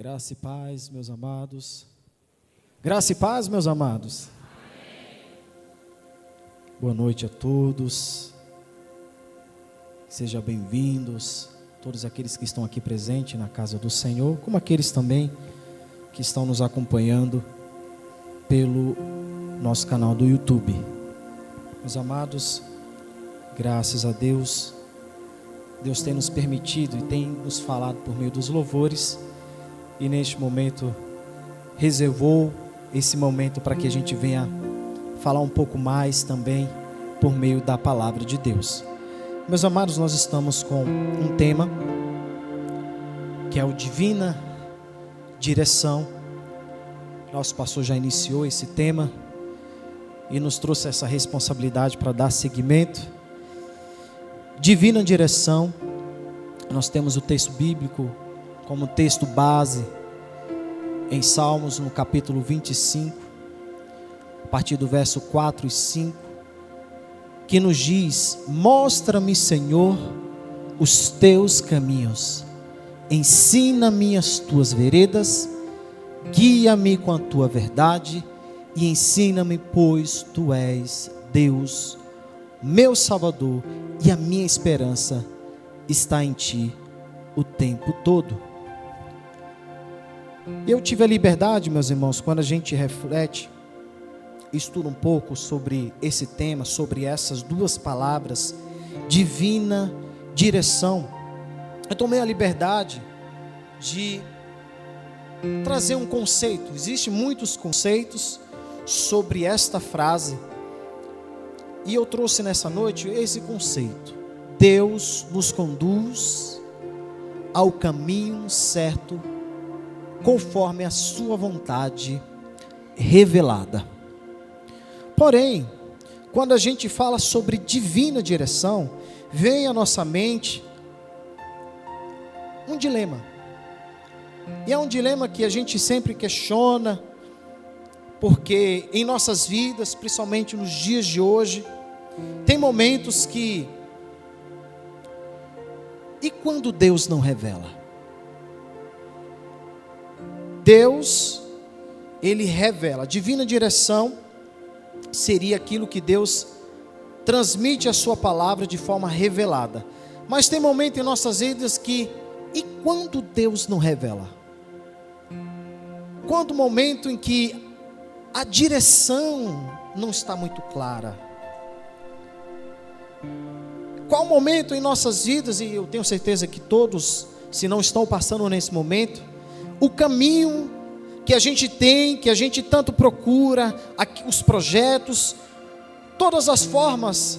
Graça e paz, meus amados. Graça e paz, meus amados. Boa noite a todos. Sejam bem-vindos, todos aqueles que estão aqui presentes na casa do Senhor, como aqueles também que estão nos acompanhando pelo nosso canal do YouTube. Meus amados, graças a Deus, Deus tem nos permitido e tem nos falado por meio dos louvores, e neste momento reservou esse momento para que a gente venha falar um pouco mais também por meio da palavra de Deus. Meus amados, nós estamos com um tema que é o Divina Direção. Nosso pastor já iniciou esse tema e nos trouxe essa responsabilidade para dar seguimento. Divina Direção, nós temos o texto bíblico como texto base em Salmos, no capítulo 25, a partir do verso 4 e 5, que nos diz: mostra-me, Senhor, os teus caminhos, ensina-me as tuas veredas, guia-me com a tua verdade e ensina-me, pois tu és Deus, meu Salvador, e a minha esperança está em ti o tempo todo. Eu tive a liberdade, meus irmãos, quando a gente reflete, estuda um pouco sobre esse tema, sobre essas duas palavras, divina direção. Eu tomei a liberdade de trazer um conceito. Existem muitos conceitos sobre esta frase, e eu trouxe nessa noite esse conceito: Deus nos conduz ao caminho certo, conforme a sua vontade revelada. Porém, quando a gente fala sobre divina direção, vem à nossa mente um dilema. E é um dilema que a gente sempre questiona, porque em nossas vidas, principalmente nos dias de hoje, tem momentos que... E quando Deus não revela? Deus, Ele revela. Divina direção seria aquilo que Deus transmite a sua palavra de forma revelada. Mas tem momento em nossas vidas que... E quando Deus não revela? Quando o momento em que a direção não está muito clara? Qual o momento em nossas vidas, e eu tenho certeza que todos, se não estão passando nesse momento, o caminho que a gente tem, que a gente tanto procura, os projetos, todas as formas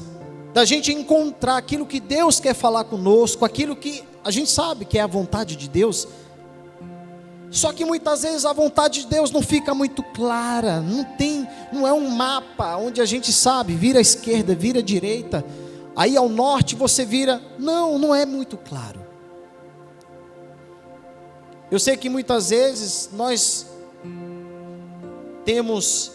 da gente encontrar aquilo que Deus quer falar conosco, aquilo que a gente sabe que é a vontade de Deus. Só que muitas vezes a vontade de Deus não fica muito clara, não é um mapa onde a gente sabe, vira à esquerda, vira à direita, aí ao norte você vira, não é muito claro. Eu sei que muitas vezes nós temos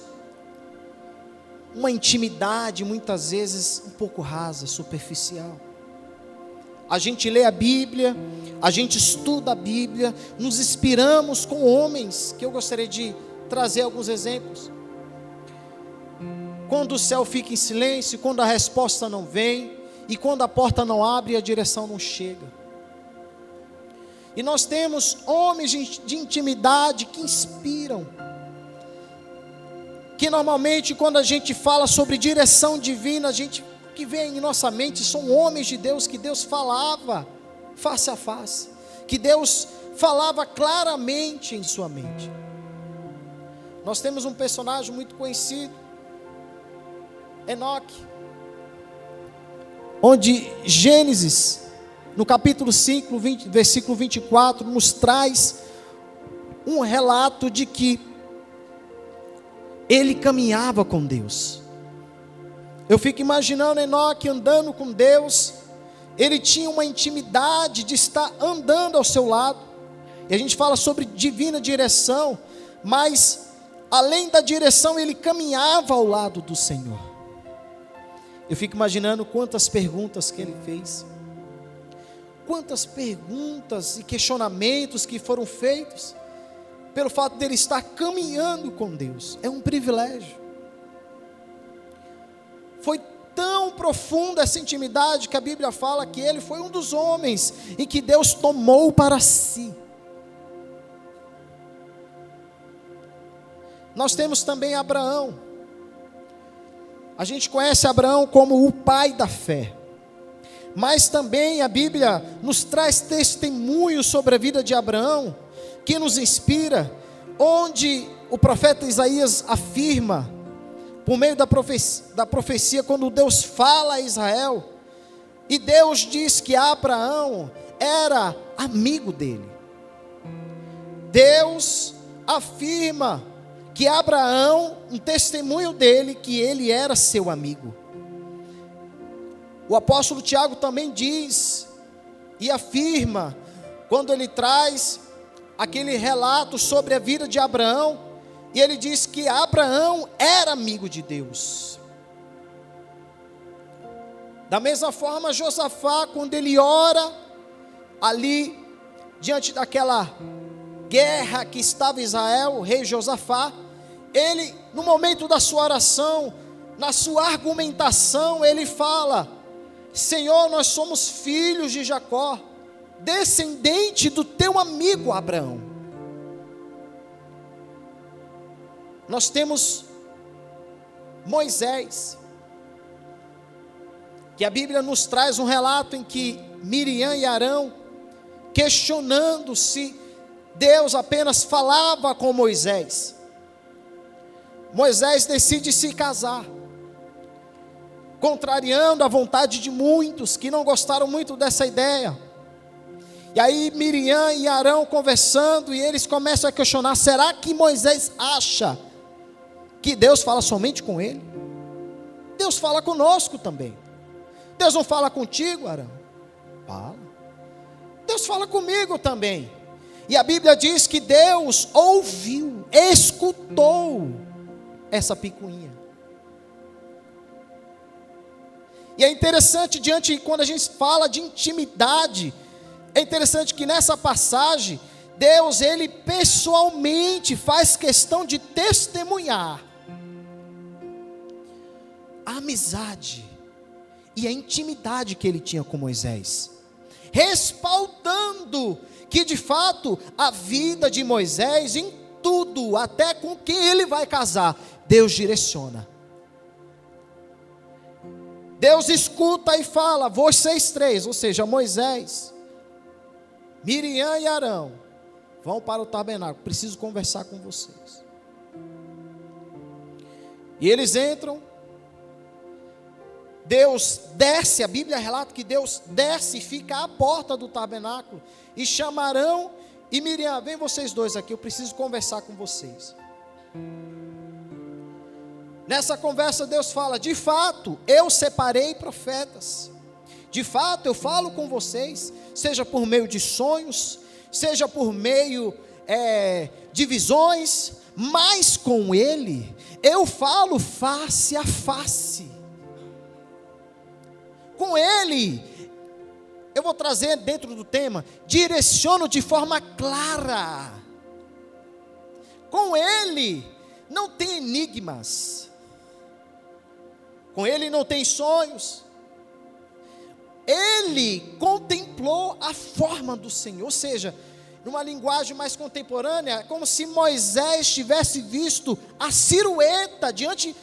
uma intimidade, muitas vezes um pouco rasa, superficial. A gente lê a Bíblia, a gente estuda a Bíblia, nos inspiramos com homens, que eu gostaria de trazer alguns exemplos. Quando o céu fica em silêncio, quando a resposta não vem, e quando a porta não abre e a direção não chega. E nós temos homens de intimidade que inspiram, que normalmente quando a gente fala sobre direção divina, a gente que vem em nossa mente são homens de Deus, que Deus falava face a face, que Deus falava claramente em sua mente. Nós temos um personagem muito conhecido, Enoque, onde Gênesis, no capítulo 5, versículo 24, nos traz um relato de que ele caminhava com Deus. Eu fico imaginando Enoque andando com Deus, ele tinha uma intimidade de estar andando ao seu lado, e a gente fala sobre divina direção, mas além da direção, ele caminhava ao lado do Senhor. Eu fico imaginando quantas perguntas que ele fez, quantas perguntas e questionamentos que foram feitos, pelo fato dele estar caminhando com Deus. É um privilégio. Foi tão profunda essa intimidade que a Bíblia fala que ele foi um dos homens em que Deus tomou para si. Nós temos também Abraão. A gente conhece Abraão como o pai da fé. Mas também a Bíblia nos traz testemunhos sobre a vida de Abraão, que nos inspira, onde o profeta Isaías afirma, por meio da profecia, quando Deus fala a Israel, e Deus diz que Abraão era amigo dele. Deus afirma que Abraão, um testemunho dele, que ele era seu amigo. O apóstolo Tiago também diz e afirma, quando ele traz aquele relato sobre a vida de Abraão, e ele diz que Abraão era amigo de Deus. Da mesma forma, Josafá, quando ele ora ali, diante daquela guerra que estava Israel, o rei Josafá, ele, no momento da sua oração, na sua argumentação, ele fala: Senhor, nós somos filhos de Jacó, descendente do teu amigo Abraão. Nós temos Moisés, que a Bíblia nos traz um relato em que Miriam e Arão, questionando se Deus apenas falava com Moisés, Moisés decide se casar, contrariando a vontade de muitos que não gostaram muito dessa ideia. E aí Miriam e Arão conversando, e eles começam a questionar: será que Moisés acha que Deus fala somente com ele? Deus fala conosco também. Deus não fala contigo, Arão? Fala. Deus fala comigo também. E a Bíblia diz que Deus ouviu, escutou essa picuinha. E é interessante, quando a gente fala de intimidade, é interessante que nessa passagem, Deus, ele pessoalmente faz questão de testemunhar a amizade e a intimidade que ele tinha com Moisés, respaldando que de fato a vida de Moisés, em tudo, até com quem ele vai casar, Deus direciona. Deus escuta e fala: vocês três, ou seja, Moisés, Miriam e Arão, vão para o tabernáculo, preciso conversar com vocês. E eles entram, Deus desce, a Bíblia relata que Deus desce e fica à porta do tabernáculo, e chama Arão e Miriam: vem vocês dois aqui, eu preciso conversar com vocês. Nessa conversa Deus fala: de fato, eu separei profetas, de fato eu falo com vocês, seja por meio de sonhos, seja por meio de visões, mas com ele, eu falo face a face. Com ele, eu vou trazer dentro do tema, direciono de forma clara. Com ele, não tem enigmas. Com ele não tem sonhos. Ele contemplou a forma do Senhor, ou seja, numa linguagem mais contemporânea, é como se Moisés tivesse visto a silhueta diante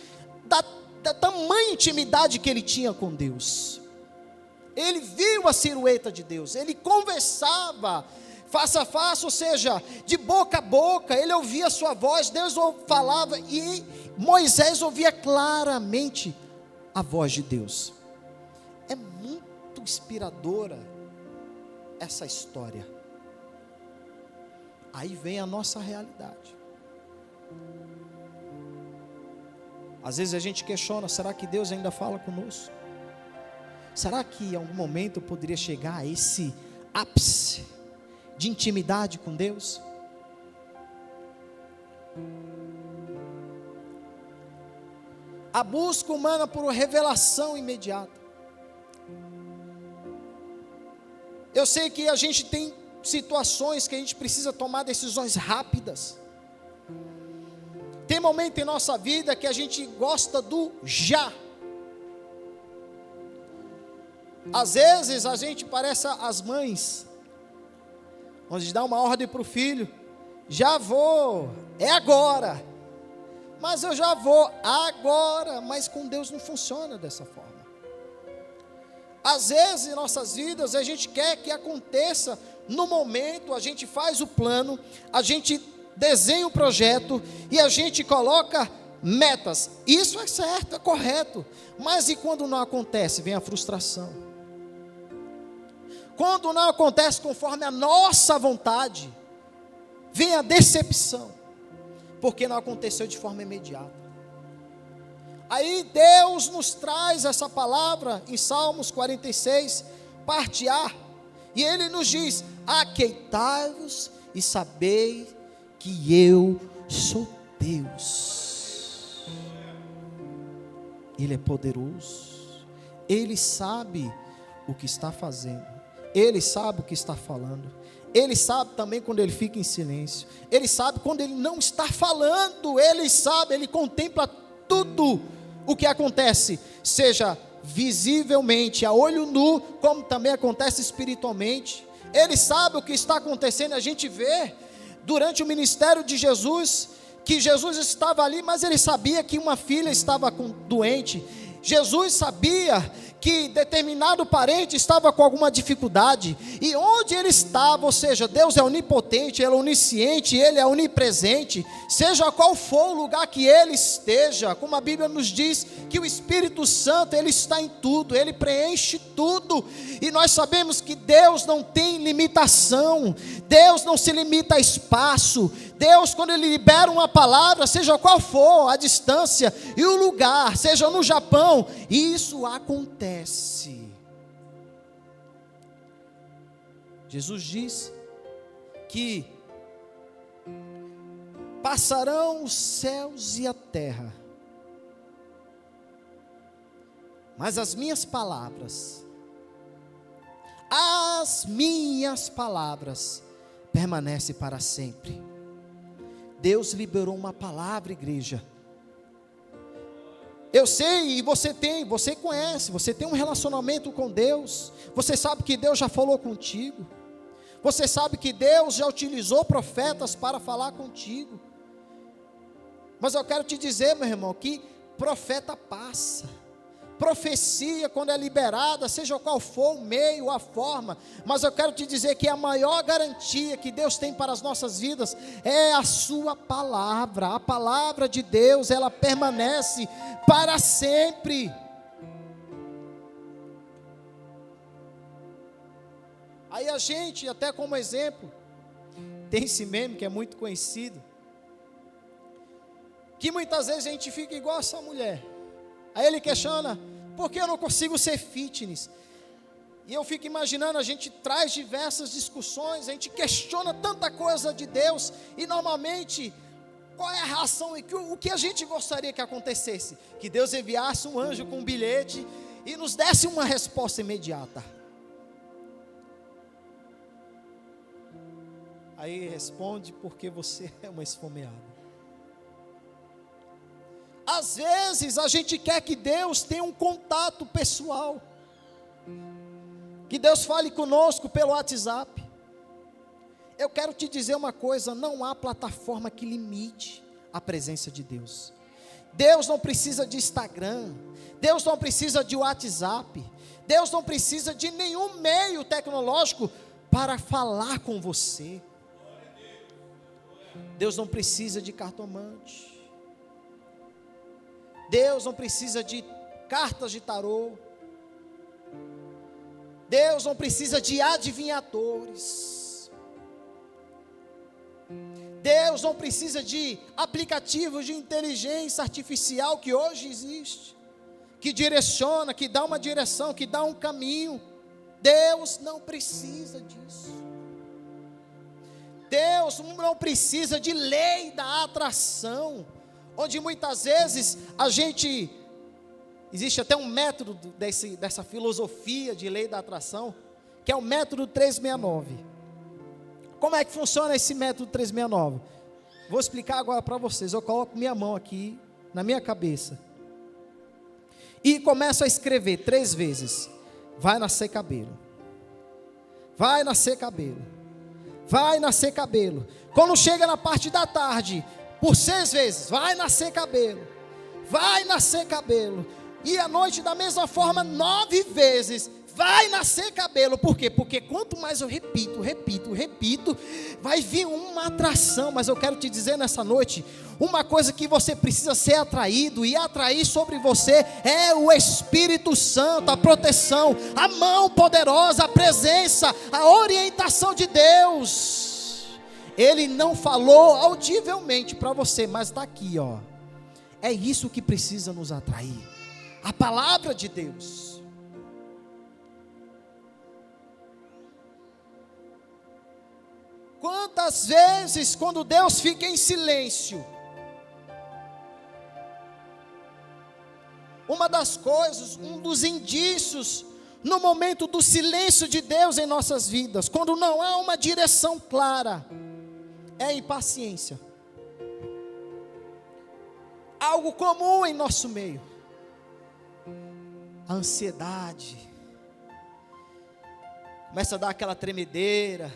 da tamanha intimidade que ele tinha com Deus. Ele viu a silhueta de Deus, ele conversava face a face, ou seja, de boca a boca, ele ouvia a sua voz, Deus falava e Moisés ouvia claramente a voz de Deus. É muito inspiradora essa história. Aí vem a nossa realidade. Às vezes a gente questiona: será que Deus ainda fala conosco? Será que em algum momento eu poderia chegar a esse ápice de intimidade com Deus? A busca humana por revelação imediata. Eu sei que a gente tem situações que a gente precisa tomar decisões rápidas. Tem momento em nossa vida que a gente gosta do já. Às vezes a gente parece as mães, onde dá uma ordem para o filho: já vou, é agora. Mas eu já vou agora. Mas com Deus não funciona dessa forma. Às vezes em nossas vidas a gente quer que aconteça no momento, a gente faz o plano, a gente desenha o projeto e a gente coloca metas. Isso é certo, é correto. Mas e quando não acontece? Vem a frustração. Quando não acontece conforme a nossa vontade, vem a decepção, porque não aconteceu de forma imediata. Aí Deus nos traz essa palavra em Salmos 46, parte A, e Ele nos diz: aqueitai-vos e sabei que eu sou Deus. Ele é poderoso, Ele sabe o que está fazendo, Ele sabe o que está falando, Ele sabe também quando Ele fica em silêncio, Ele sabe quando Ele não está falando, Ele sabe, Ele contempla tudo o que acontece, seja visivelmente, a olho nu, como também acontece espiritualmente. Ele sabe o que está acontecendo. A gente vê durante o ministério de Jesus, que Jesus estava ali, mas ele sabia que uma filha estava doente. Jesus sabia que determinado parente estava com alguma dificuldade, e onde ele estava, ou seja, Deus é onipotente, Ele é onisciente, Ele é onipresente, seja qual for o lugar que Ele esteja, como a Bíblia nos diz, que o Espírito Santo, Ele está em tudo, Ele preenche tudo, e nós sabemos que Deus não tem limitação, Deus não se limita a espaço. Deus, quando Ele libera uma palavra, seja qual for a distância e o lugar, seja no Japão, isso acontece. Jesus disse que passarão os céus e a terra, mas as minhas palavras permanecem para sempre. Deus liberou uma palavra, igreja. Eu sei, e você conhece, você tem um relacionamento com Deus, você sabe que Deus já falou contigo, você sabe que Deus já utilizou profetas para falar contigo, mas eu quero te dizer, meu irmão, que profeta passa, profecia quando é liberada, seja qual for o meio, a forma, mas eu quero te dizer que a maior garantia que Deus tem para as nossas vidas é a sua palavra. A palavra de Deus, ela permanece para sempre. Aí a gente, até como exemplo, tem esse meme que é muito conhecido, que muitas vezes a gente fica igual essa mulher. Aí ele questiona: por que eu não consigo ser fitness? E eu fico imaginando, a gente traz diversas discussões, a gente questiona tanta coisa de Deus, e normalmente, qual é a reação? O que a gente gostaria que acontecesse? Que Deus enviasse um anjo com um bilhete e nos desse uma resposta imediata. Aí responde: porque você é uma esfomeada. Às vezes a gente quer que Deus tenha um contato pessoal, que Deus fale conosco pelo WhatsApp. Eu quero te dizer uma coisa: não há plataforma que limite a presença de Deus. Deus não precisa de Instagram, Deus não precisa de WhatsApp, Deus não precisa de nenhum meio tecnológico para falar com você. Deus não precisa de cartomante, Deus não precisa de cartas de tarô, Deus não precisa de adivinhadores, Deus não precisa de aplicativos de inteligência artificial que hoje existe, que direciona, que dá uma direção, que dá um caminho. Deus não precisa disso. Deus não precisa de lei da atração, onde muitas vezes existe até um método dessa filosofia de lei da atração, que é o método 369. Como é que funciona esse método 369? Vou explicar agora para vocês. Eu coloco minha mão aqui na minha cabeça e começo a escrever 3 vezes: vai nascer cabelo, vai nascer cabelo, vai nascer cabelo. Quando chega na parte da tarde, por 6 vezes: vai nascer cabelo, vai nascer cabelo. E à noite da mesma forma 9 vezes: vai nascer cabelo. Por quê? Porque quanto mais eu repito, vai vir uma atração. Mas eu quero te dizer nessa noite, uma coisa que você precisa ser atraído, e atrair sobre você é o Espírito Santo, a proteção, a mão poderosa, a presença, a orientação de Deus. Ele não falou audivelmente para você, mas está aqui, ó. É isso que precisa nos atrair, a palavra de Deus. Quantas vezes, quando Deus fica em silêncio, uma das coisas, um dos indícios, no momento do silêncio de Deus em nossas vidas, quando não há uma direção clara, é a impaciência. Algo comum em nosso meio, a ansiedade, começa a dar aquela tremedeira,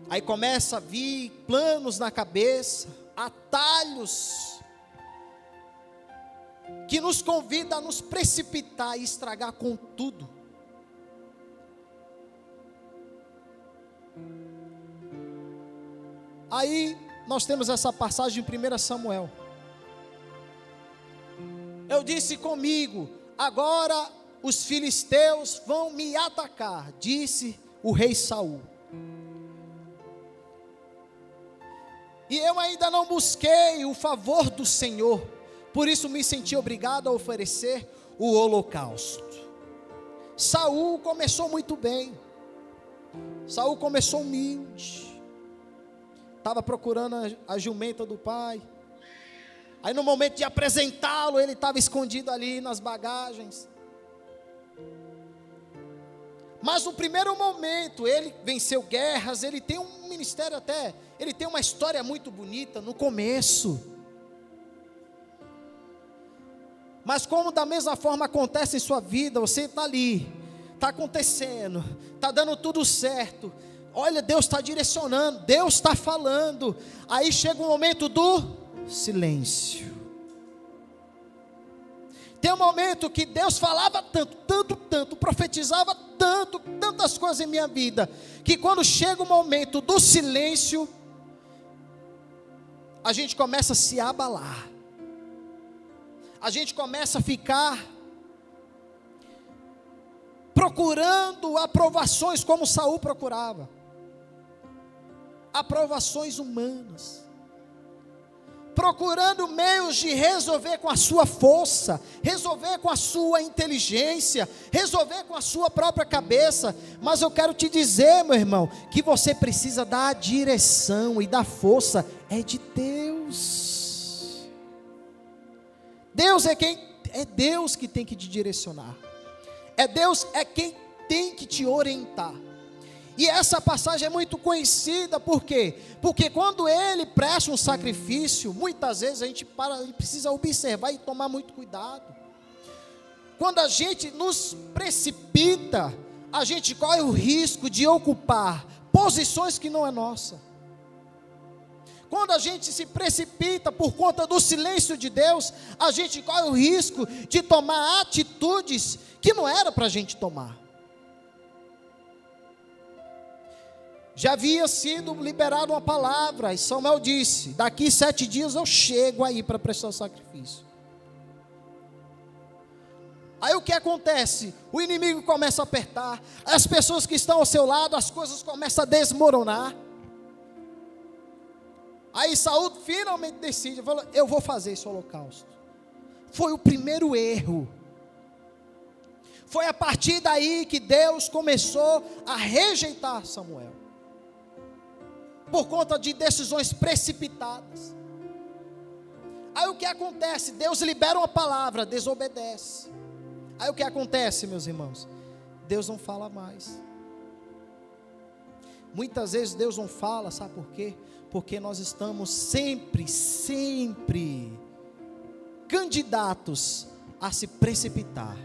aí começa a vir planos na cabeça, atalhos, que nos convida a nos precipitar e estragar com tudo. Aí nós temos essa passagem em 1 Samuel. Eu disse comigo: agora os filisteus vão me atacar, disse o rei Saul. E eu ainda não busquei o favor do Senhor, por isso me senti obrigado a oferecer o holocausto. Saul começou muito bem. Saul começou humilde. Estava procurando a jumenta do pai. Aí no momento de apresentá-lo, ele estava escondido ali nas bagagens. Mas no primeiro momento, ele venceu guerras, ele tem um ministério até, ele tem uma história muito bonita no começo. Mas como da mesma forma acontece em sua vida, você está ali, está acontecendo, está dando tudo certo. Olha, Deus está direcionando, Deus está falando. Aí chega o momento do silêncio. Tem um momento que Deus falava tanto, profetizava tantas coisas em minha vida, que quando chega o momento do silêncio, a gente começa a se abalar. A gente começa a ficar procurando aprovações como Saul procurava. Aprovações humanas. Procurando meios de resolver com a sua força, resolver com a sua inteligência, resolver com a sua própria cabeça. Mas eu quero te dizer, meu irmão, que você precisa da direção e da força, é de Deus. Deus é Deus que tem que te direcionar. É Deus é quem tem que te orientar. E essa passagem é muito conhecida, por quê? Porque quando ele presta um sacrifício, muitas vezes a gente precisa observar e tomar muito cuidado. Quando a gente nos precipita, a gente corre o risco de ocupar posições que não é nossa. Quando a gente se precipita por conta do silêncio de Deus, a gente corre o risco de tomar atitudes que não era para a gente tomar. Já havia sido liberada uma palavra, e Samuel disse: daqui 7 dias eu chego aí para prestar o sacrifício. Aí o que acontece? O inimigo começa a apertar, as pessoas que estão ao seu lado, as coisas começam a desmoronar. Aí Saul finalmente decide, falou: eu vou fazer esse holocausto. Foi o primeiro erro. Foi a partir daí que Deus começou a rejeitar Samuel, por conta de decisões precipitadas. Aí o que acontece? Deus libera uma palavra, desobedece. Aí o que acontece, meus irmãos? Deus não fala mais. Muitas vezes Deus não fala, sabe por quê? Porque nós estamos sempre candidatos a se precipitar,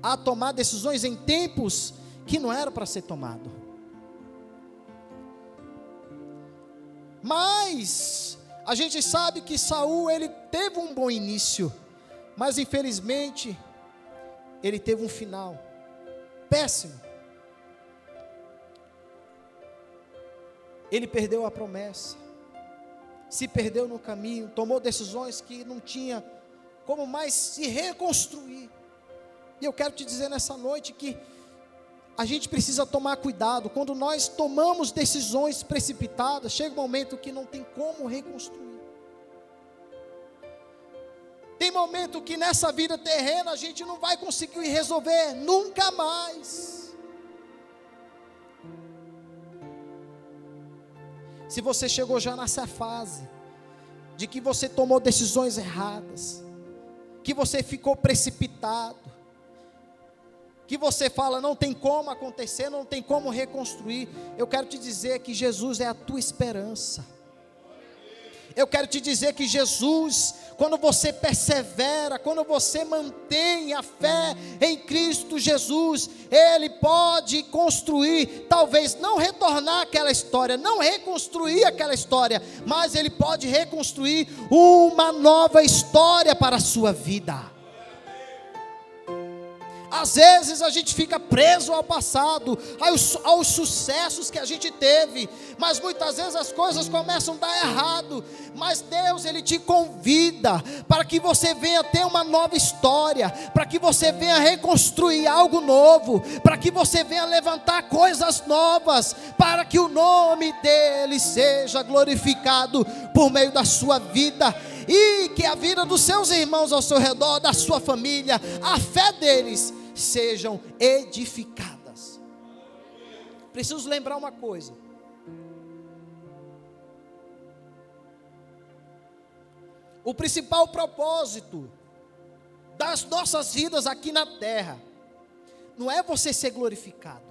a tomar decisões em tempos que não era para ser tomado. Mas a gente sabe que Saul, ele teve um bom início, mas infelizmente ele teve um final péssimo. Ele perdeu a promessa, se perdeu no caminho, tomou decisões que não tinha como mais se reconstruir. E eu quero te dizer nessa noite que a gente precisa tomar cuidado. Quando nós tomamos decisões precipitadas, chega um momento que não tem como reconstruir. Tem momento que nessa vida terrena a gente não vai conseguir resolver nunca mais. Se você chegou já nessa fase de que você tomou decisões erradas, que você ficou precipitado, que você fala não tem como acontecer, não tem como reconstruir, eu quero te dizer que Jesus é a tua esperança. Eu quero te dizer que Jesus, quando você persevera, quando você mantém a fé em Cristo Jesus, Ele pode construir, talvez não retornar aquela história, não reconstruir aquela história, mas Ele pode reconstruir uma nova história para a sua vida. Às vezes a gente fica preso ao passado, aos sucessos que a gente teve, mas muitas vezes as coisas começam a dar errado, mas Deus, Ele te convida para que você venha ter uma nova história, para que você venha reconstruir algo novo, para que você venha levantar coisas novas, para que o nome dEle seja glorificado por meio da sua vida, e que a vida dos seus irmãos ao seu redor, da sua família, a fé deles sejam edificadas. Preciso lembrar uma coisa: o principal propósito das nossas vidas aqui na terra não é você ser glorificado.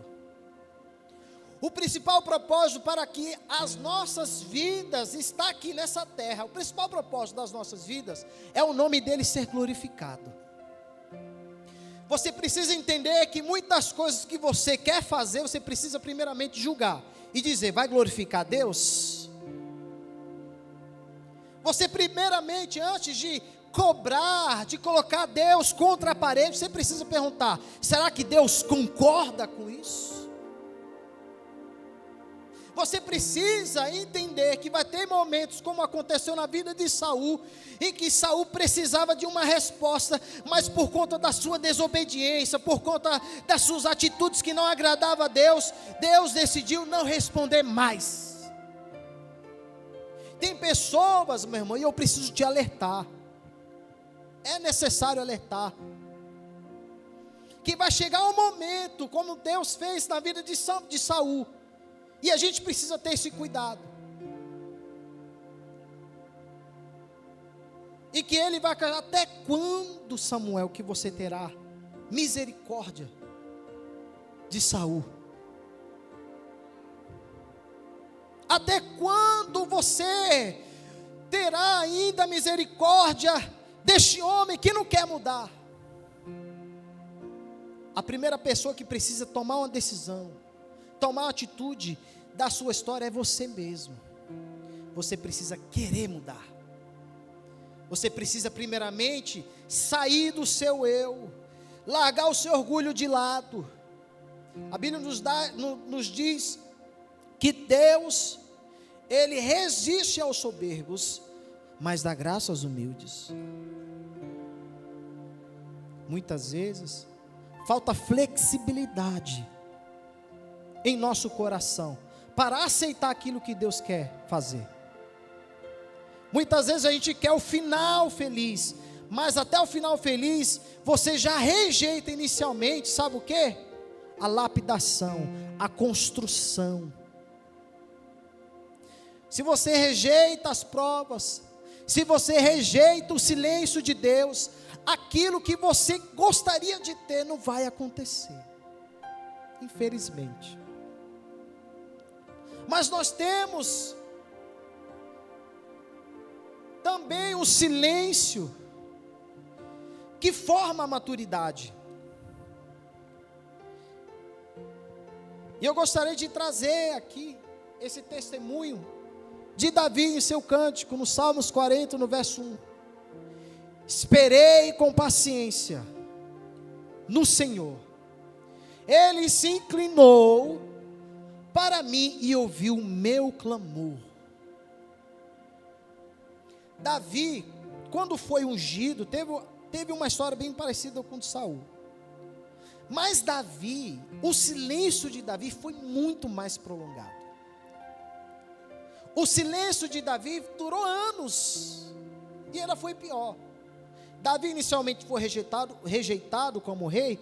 O principal propósito para que as nossas vidas está aqui nessa terra, o principal propósito das nossas vidas é o nome dele ser glorificado. Você precisa entender que muitas coisas que você quer fazer, você precisa primeiramente julgar e dizer: vai glorificar Deus? Você primeiramente, antes de cobrar, de colocar Deus contra a parede, você precisa perguntar: será que Deus concorda com isso? Você precisa entender que vai ter momentos, como aconteceu na vida de Saul, em que Saul precisava de uma resposta, mas por conta da sua desobediência, por conta das suas atitudes que não agradavam a Deus, Deus decidiu não responder mais. Tem pessoas, meu irmão, e eu preciso te alertar, é necessário alertar, que vai chegar um momento, como Deus fez na vida de Saul, e a gente precisa ter esse cuidado. E que ele vai cair: até quando, Samuel, que você terá misericórdia de Saul? Até quando você terá ainda misericórdia deste homem que não quer mudar? A primeira pessoa que precisa tomar uma decisão, tomar uma atitude da sua história é você mesmo. Você precisa querer mudar. Você precisa primeiramente sair do seu eu, largar o seu orgulho de lado. A Bíblia nos diz que Deus, Ele resiste aos soberbos, mas dá graça aos humildes. Muitas vezes falta flexibilidade em nosso coração para aceitar aquilo que Deus quer fazer. Muitas vezes a gente quer o final feliz, mas até o final feliz você já rejeita inicialmente, sabe o quê? A lapidação, a construção. Se você rejeita as provas, se você rejeita o silêncio de Deus, aquilo que você gostaria de ter não vai acontecer, infelizmente. Mas nós temos também o silêncio que forma a maturidade. E eu gostaria de trazer aqui esse testemunho de Davi em seu cântico, no Salmos 40, no verso 1. Esperei com paciência no Senhor. Ele se inclinou para mim e ouviu o meu clamor. Davi, quando foi ungido, teve uma história bem parecida com a de Saul. Mas Davi, o silêncio de Davi foi muito mais prolongado. O silêncio de Davi durou anos, e ainda foi pior. Davi inicialmente foi rejeitado como rei,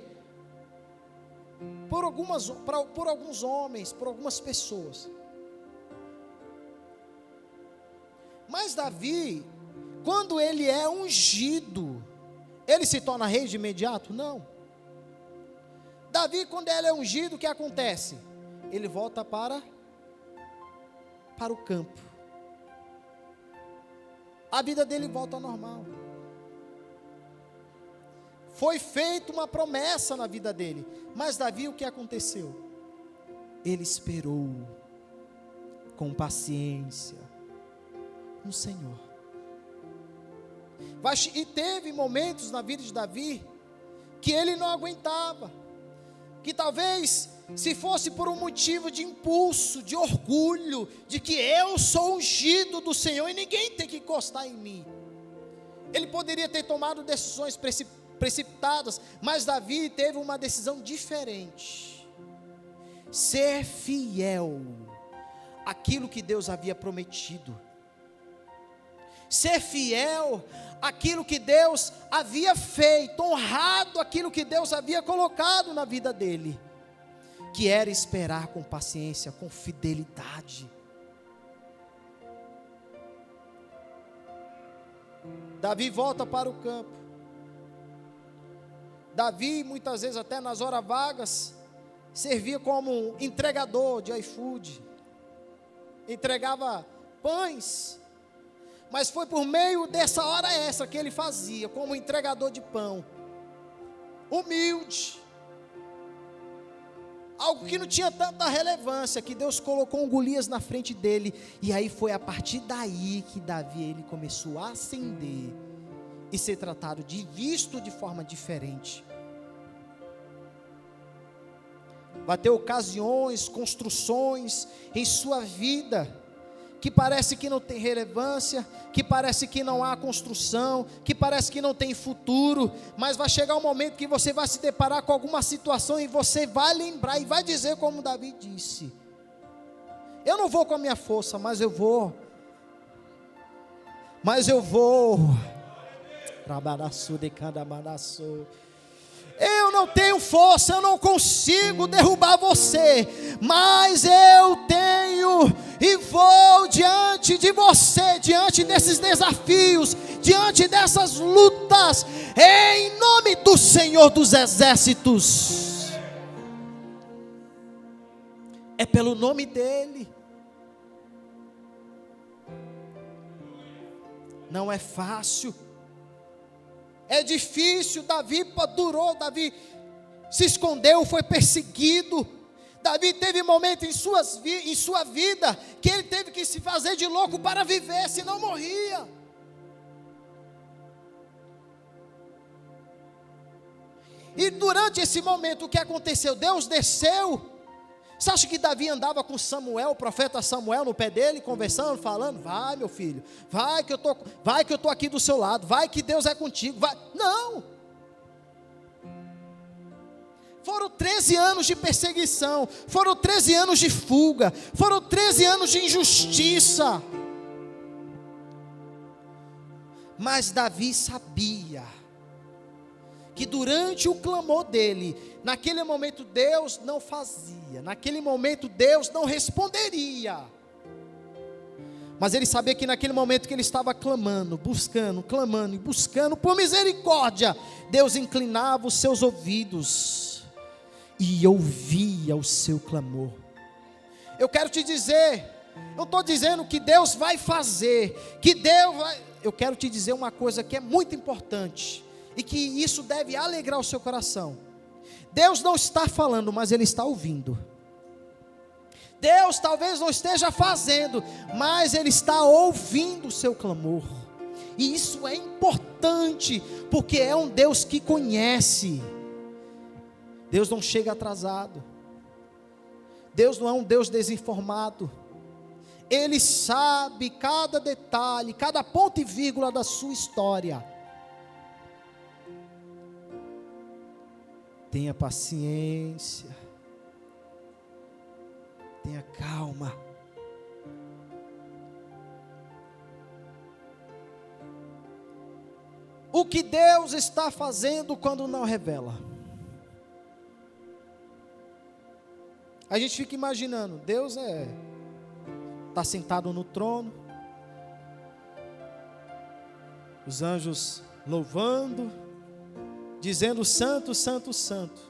por alguns homens, por algumas pessoas. Mas Davi, quando ele é ungido, ele se torna rei de imediato? Não. Davi, quando ele é ungido, o que acontece? Ele volta para o campo. A vida dele volta ao normal. Foi feita uma promessa na vida dele. Mas Davi, o que aconteceu? Ele esperou com paciência no Senhor. E teve momentos na vida de Davi que ele não aguentava. Que talvez, se fosse por um motivo de impulso, de orgulho, de que eu sou ungido do Senhor e ninguém tem que encostar em mim, ele poderia ter tomado decisões precipitadas, mas Davi teve uma decisão diferente: ser fiel àquilo que Deus havia prometido, ser fiel àquilo que Deus havia feito, honrado aquilo que Deus havia colocado na vida dele, que era esperar com paciência, com fidelidade. Davi volta para o campo. Davi, muitas vezes até nas horas vagas, servia como entregador de iFood, entregava pães. Mas foi por meio dessa hora essa que ele fazia, como entregador de pão, humilde, algo que não tinha tanta relevância, que Deus colocou um Golias na frente dele, e aí foi a partir daí que Davi, ele começou a ascender, e ser tratado, visto de forma diferente. Vai ter ocasiões, construções em sua vida, que parece que não tem relevância, que parece que não há construção, que parece que não tem futuro, mas vai chegar um momento que você vai se deparar com alguma situação e você vai lembrar e vai dizer como Davi disse: eu não vou com a minha força, mas eu vou, eu não tenho força, eu não consigo derrubar você, mas eu tenho e vou diante de você, diante desses desafios, diante dessas lutas, em nome do Senhor dos Exércitos. É pelo nome dEle. Não é fácil. É difícil. Davi Davi se escondeu, foi perseguido. Davi teve momentos em sua vida que ele teve que se fazer de louco para viver, senão morria. E durante esse momento, o que aconteceu? Deus desceu. Você acha que Davi andava com Samuel, o profeta Samuel, no pé dele, conversando, falando: vai, meu filho, vai que eu estou aqui do seu lado, vai que Deus é contigo, vai. Não. Foram 13 anos de perseguição, foram 13 anos de fuga, foram 13 anos de injustiça. Mas Davi sabia que durante o clamor dele, naquele momento Deus não fazia, naquele momento Deus não responderia, mas ele sabia que naquele momento que ele estava clamando, clamando e buscando por misericórdia, Deus inclinava os seus ouvidos e ouvia o seu clamor. Eu quero te dizer, eu estou dizendo que Deus vai fazer, eu quero te dizer uma coisa que é muito importante, e que isso deve alegrar o seu coração. Deus não está falando, mas Ele está ouvindo. Deus talvez não esteja fazendo, mas Ele está ouvindo o seu clamor. E isso é importante, porque é um Deus que conhece. Deus não chega atrasado. Deus não é um Deus desinformado. Ele sabe cada detalhe, cada ponto e vírgula da sua história. Tenha paciência. Tenha calma. O que Deus está fazendo quando não revela? A gente fica imaginando, Deus está sentado no trono, os anjos louvando, dizendo santo, santo, santo.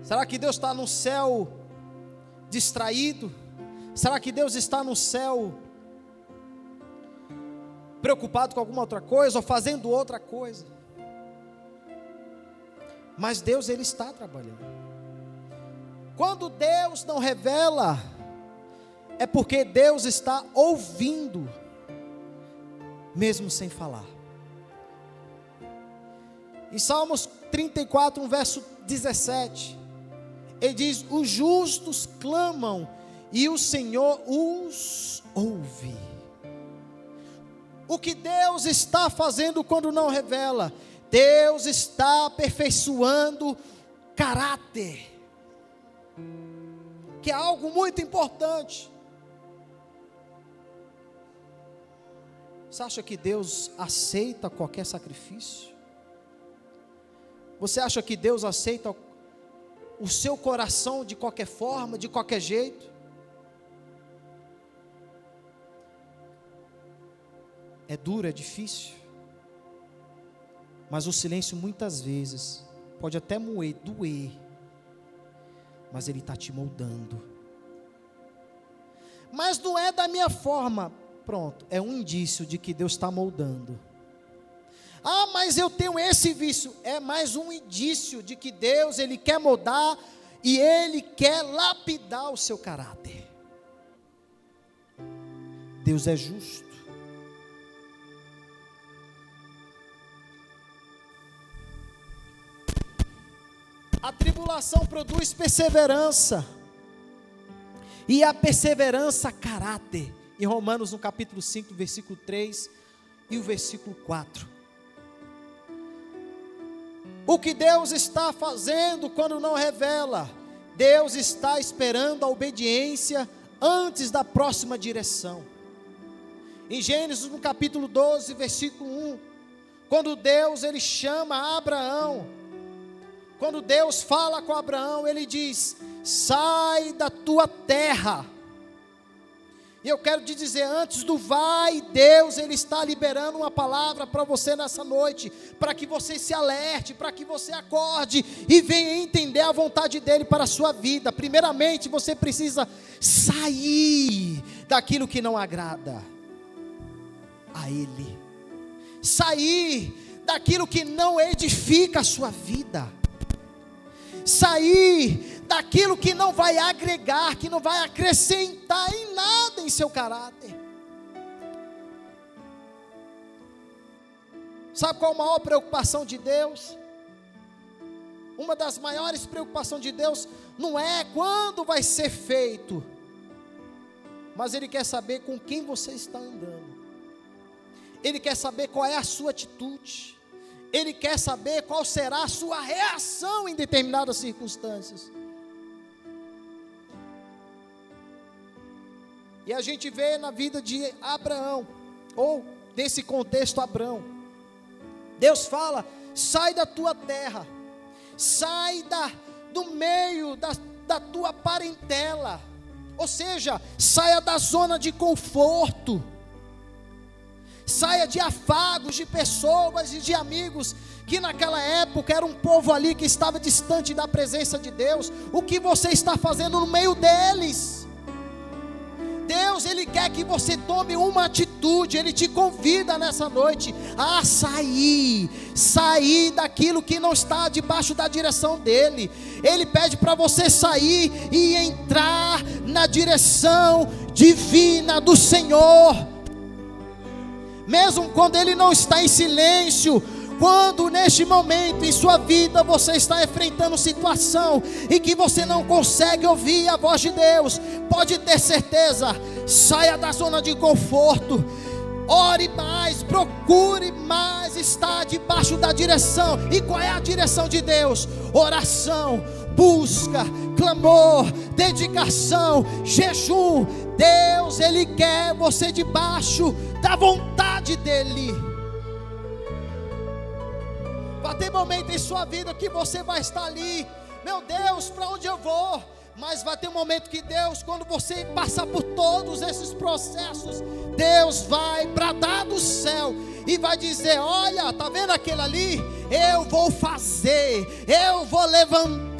Será que Deus está no céu distraído? Será que Deus está no céu preocupado com alguma outra coisa, ou fazendo outra coisa? Mas Deus, Ele está trabalhando. Quando Deus não revela, é porque Deus está ouvindo, mesmo sem falar. Em Salmos 34, verso 17, ele diz: os justos clamam e o Senhor os ouve. O que Deus está fazendo quando não revela? Deus está aperfeiçoando caráter, que é algo muito importante. Você acha que Deus aceita qualquer sacrifício? Você acha que Deus aceita o seu coração de qualquer forma, de qualquer jeito? É duro, é difícil, mas o silêncio muitas vezes pode até doer, mas Ele está te moldando. Mas não é da minha forma. Pronto, é um indício de que Deus está moldando. Ah, mas eu tenho esse vício. É mais um indício de que Deus, Ele quer moldar e Ele quer lapidar o seu caráter. Deus é justo. A tribulação produz perseverança, e a perseverança, caráter. Em Romanos, no capítulo 5, versículo 3 e o versículo 4. O que Deus está fazendo quando não revela? Deus está esperando a obediência antes da próxima direção. Em Gênesis, no capítulo 12, versículo 1, quando Deus, Ele chama Abraão, quando Deus fala com Abraão, Ele diz: sai da tua terra. E eu quero te dizer, antes do vai, Deus, Ele está liberando uma palavra para você nessa noite, para que você se alerte, para que você acorde e venha entender a vontade dEle para a sua vida. Primeiramente, você precisa sair daquilo que não agrada a Ele, sair daquilo que não edifica a sua vida, sair daquilo que não vai agregar, que não vai acrescentar em nada em seu caráter. Sabe qual a maior preocupação de Deus? Uma das maiores preocupações de Deus não é quando vai ser feito, mas Ele quer saber com quem você está andando. Ele quer saber qual é a sua atitude. Ele quer saber qual será a sua reação em determinadas circunstâncias. E a gente vê na vida de Abraão, ou nesse contexto Abraão, Deus fala: sai da tua terra, sai do meio da tua parentela, ou seja, saia da zona de conforto, saia de afagos, de pessoas e de amigos que naquela época era um povo ali que estava distante da presença de Deus, o que você está fazendo no meio deles? Deus, Ele quer que você tome uma atitude. Ele te convida nessa noite a sair daquilo que não está debaixo da direção dEle. Ele pede para você sair e entrar na direção divina do Senhor, mesmo quando Ele não está em silêncio. Quando neste momento em sua vida você está enfrentando situação e que você não consegue ouvir a voz de Deus, pode ter certeza, saia da zona de conforto, ore mais, procure mais estar debaixo da direção. E qual é a direção de Deus? Oração, busca, clamor, dedicação, jejum. Deus, Ele quer você debaixo da vontade dEle. Vai ter momento em sua vida que você vai estar ali, meu Deus, para onde eu vou? Mas vai ter um momento que Deus, quando você passar por todos esses processos, Deus vai bradar do céu e vai dizer: olha, está vendo aquele ali? Eu vou fazer, eu vou levantar.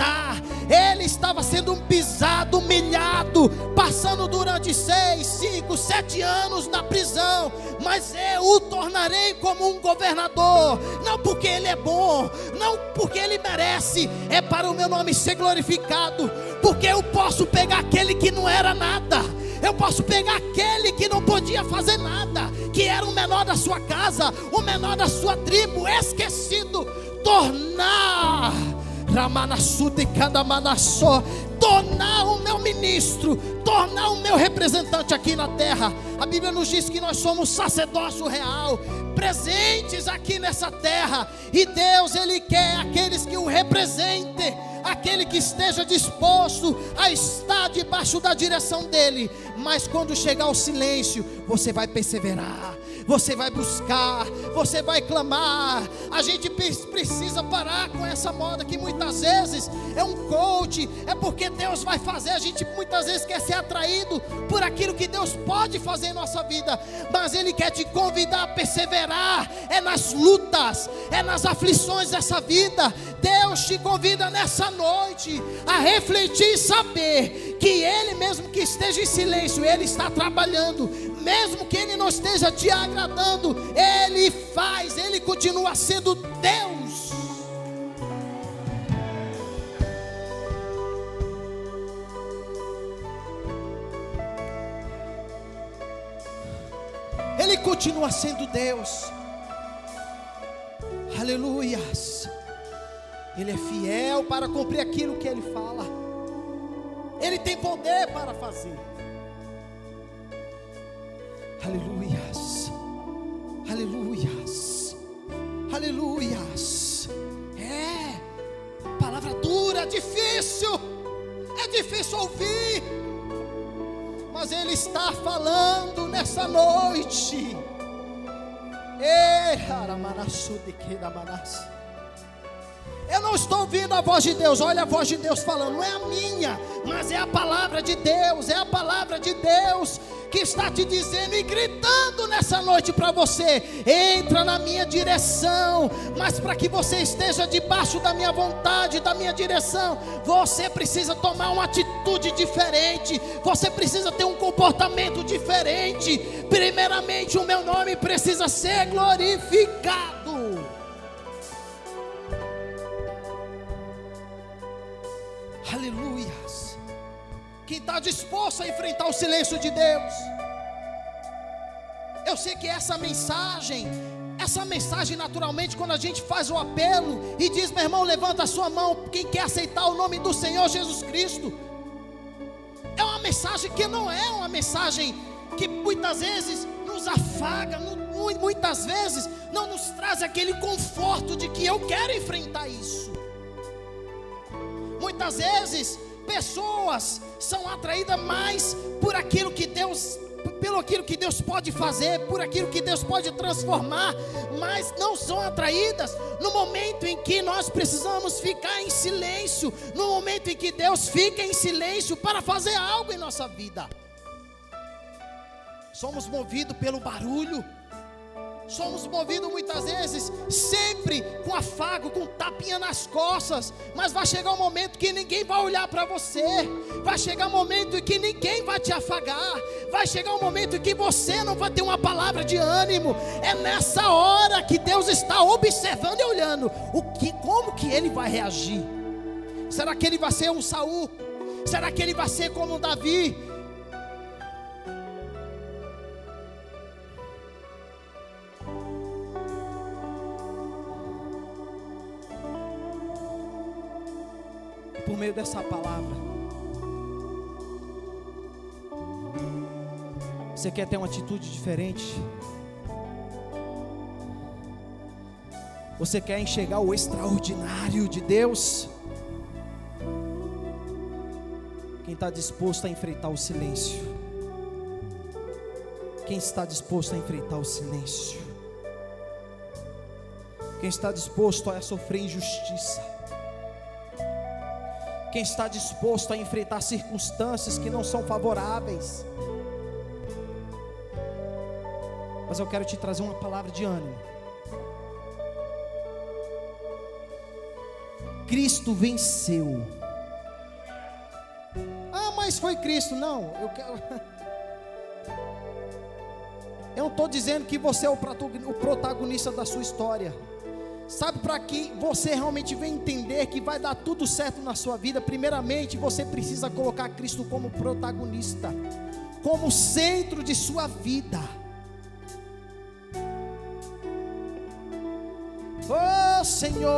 Ele estava sendo pisado, humilhado, passando durante 6, 5, 7 anos na prisão, mas eu o tornarei como um governador, não porque ele é bom, não porque ele merece, é para o meu nome ser glorificado, porque eu posso pegar aquele que não era nada, eu posso pegar aquele que não podia fazer nada, que era o menor da sua casa, o menor da sua tribo, esquecido, tornar tornar o meu ministro, tornar o meu representante aqui na terra. A Bíblia nos diz que nós somos sacerdócio real, presentes aqui nessa terra, e Deus, Ele quer aqueles que o representem, aquele que esteja disposto a estar debaixo da direção dEle. Mas quando chegar o silêncio, você vai perseverar, você vai buscar, você vai clamar. A gente precisa parar com essa moda que muitas vezes é um coach, é porque Deus vai fazer. A gente muitas vezes quer ser atraído por aquilo que Deus pode fazer em nossa vida, mas Ele quer te convidar a perseverar, é nas lutas, é nas aflições dessa vida. Deus te convida nessa noite a refletir e saber que Ele, mesmo que esteja em silêncio, Ele está trabalhando, mesmo que Ele não esteja te agradando, Ele faz, Ele continua sendo Deus. Ele continua sendo Deus. Aleluias. Ele é fiel para cumprir aquilo que Ele fala. Ele tem poder para fazer. Aleluias. Aleluias. Aleluias. Palavra dura, é difícil ouvir, mas Ele está falando nessa noite. Eu não estou ouvindo a voz de Deus. Olha a voz de Deus falando, não é a minha, mas é a palavra de Deus. É a palavra de Deus que está te dizendo e gritando nessa noite para você: entra na minha direção. Mas para que você esteja debaixo da minha vontade, da minha direção, você precisa tomar uma atitude diferente, você precisa ter um comportamento diferente. Primeiramente, o meu nome precisa ser glorificado. Aleluias. Quem está disposto a enfrentar o silêncio de Deus? Eu sei que essa mensagem naturalmente, quando a gente faz o apelo e diz: meu irmão, levanta a sua mão, quem quer aceitar o nome do Senhor Jesus Cristo, é uma mensagem que não é uma mensagem que muitas vezes nos afaga, muitas vezes não nos traz aquele conforto de que eu quero enfrentar isso. Muitas vezes pessoas são atraídas mais por aquilo que Deus, pelo aquilo que Deus pode fazer, por aquilo que Deus pode transformar, mas não são atraídas no momento em que nós precisamos ficar em silêncio, no momento em que Deus fica em silêncio para fazer algo em nossa vida. Somos movidos pelo barulho, Somos movidos muitas vezes, sempre com afago, com tapinha nas costas. Mas vai chegar um momento que ninguém vai olhar para você. Vai chegar um momento em que ninguém vai te afagar. Vai chegar um momento em que você não vai ter uma palavra de ânimo. É nessa hora que Deus está observando e olhando como que ele vai reagir. Será que ele vai ser um Saul? Será que ele vai ser como um Davi? Por meio dessa palavra, você quer ter uma atitude diferente? Você quer enxergar o extraordinário de Deus? Quem está disposto a enfrentar o silêncio? Quem está disposto a enfrentar o silêncio? Quem está disposto a sofrer injustiça? Quem está disposto a enfrentar circunstâncias que não são favoráveis? Mas eu quero te trazer uma palavra de ânimo. Cristo venceu. Ah, mas foi Cristo. Não, eu não estou dizendo que você é o protagonista da sua história. Sabe, para que você realmente venha entender que vai dar tudo certo na sua vida, primeiramente você precisa colocar Cristo como protagonista, como centro de sua vida. Oh Senhor,